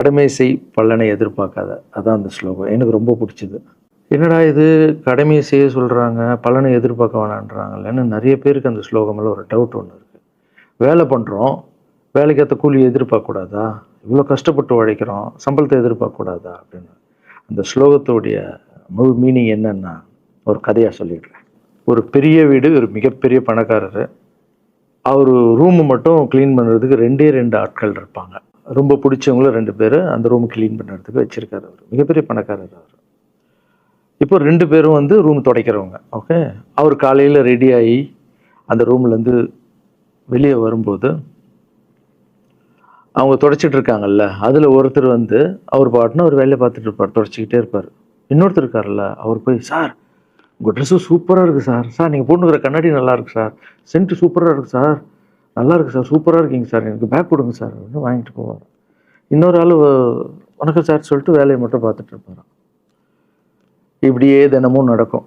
கடமை செய் பலனை எதிர்பார்க்காத. அதான் அந்த ஸ்லோகம். எனக்கு ரொம்ப பிடிச்சது. என்னடா இது கடமையை செய்ய சொல்றாங்க, பலனை எதிர்பார்க்க வேணான்றாங்கல்லன்னு நெறைய பேருக்கு அந்த ஸ்லோகம் மேல ஒரு டவுட் ஒண்ணு இருக்கு. வேலை பண்றோம், வேலைக்கு ஏத்த கூலிய எதிர்பார்க்கக்கூடாதா? இவ்ளோ கஷ்டப்பட்டு உழைக்கிறோம், சம்பளத்த எதிர்பார்க்கக்கூடாதா? அப்படின்னு. அந்த ஸ்லோகத்துடைய முழு மீனிங் என்னன்னா, ஒரு கதையா சொல்லிடுறேன். ஒரு பெரிய வீடு, ஒரு மிகப்பெரிய பணக்காரரு. அவரு ரூம் மட்டும் கிளீன் பண்றதுக்கு 2டே 2 ஆட்கள் இருப்பாங்க. ரொம்ப புடிச்சவங்கள 2 பேரு அந்த ரூம் கிளீன் பண்றதுக்கு வச்சிருக்காரு அவரு. மிகப்பெரிய பணக்காரர் அவரு. இப்போ 2 பேரும் வந்து ரூம் துடைக்கிறவங்க. ஓகே. அவரு காலையில ரெடி ஆயி அந்த ரூம்லேருந்து வெளிய வரும்போது, அவங்க துடைச்சிட்டு இருக்காங்கல்ல, அதுல ஒருத்தர் வந்து அவர் பாட்டுன்னு ஒரு வேலைய பார்த்துட்டு இருப்பாரு. துடைச்சுக்கிட்டே இருப்பாரு. இன்னொருத்தர் இருக்காருல்ல, அவர் போய், "சார், உங்க ட்ரெஸ்ஸு சூப்பரா இருக்கு சார். சார் நீங்க போட்டுருக்கிற கண்ணாடி நல்லா இருக்கு சார். சென்ட் சூப்பரா இருக்கு சார். நல்லா இருக்கு சார். சூப்பரா இருக்கீங்க சார். எனக்கு பேக் குடுங்க சார்." அப்படின்னு வாங்கிட்டு போவாரு. இன்னொரு ஆளு வணக்கம் சார் சொல்லிட்டு வேலைய மட்டும் பார்த்துட்டு இருப்பாராம். இப்படியே தினமும் நடக்கும்.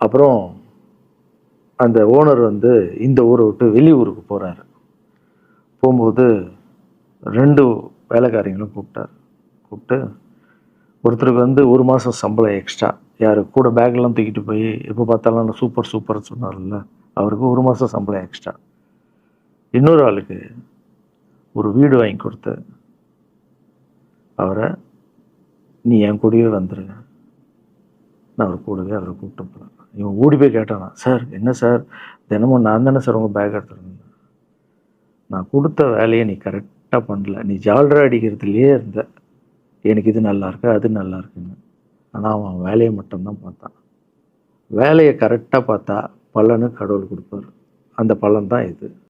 அப்புறம் அந்த ஓனர் வந்து இந்த ஊர விட்டு வெளியூருக்கு போறாரு. போம்போது 2 வேலைக்காரங்களும் கூப்பிட்டாரு. கூப்பிட்டு ஒருத்தருக்கு வந்து 1 மாசம் சம்பளம் எக்ஸ்ட்ரா. யாரு கூட பேக்லாம் தூக்கிட்டு போய் எப்ப பார்த்தாலும் நான் சூப்பர் சூப்பர்ன்னு சொன்னார்ல, அவருக்கு 1 மாசம் சம்பளம் எக்ஸ்ட்ரா. இன்னொரு ஆளுக்கு ஒரு வீடு வாங்கி கொடுத்து, அவர நீ என் கூடவே வந்துரு. நான் அவர் கூடவே அவர கூப்பிட்டு போறேன். இவன் ஓடி போய் கேட்டானாம், "சார் என்ன சார் தினமும் நான் தானே சார் உங்க பேக் எடுத்துட்டு வந்தேன். நான் குடுத்த வேலைய நீ கரெக்ட்டா பண்ணல. நீ ஜால்ரா அடிக்கிறதுலயே இருந்த. எனக்கு இது நல்லா இருக்கு, அது நல்லா இருக்குன்னு." ஆனா அவன் வேலைய மட்டும் தான் பார்த்தான். வேலைய கரெக்ட்டா பார்த்தா பலன கடவுள் குடுப்பாரு. அந்த பலன் தான் இது.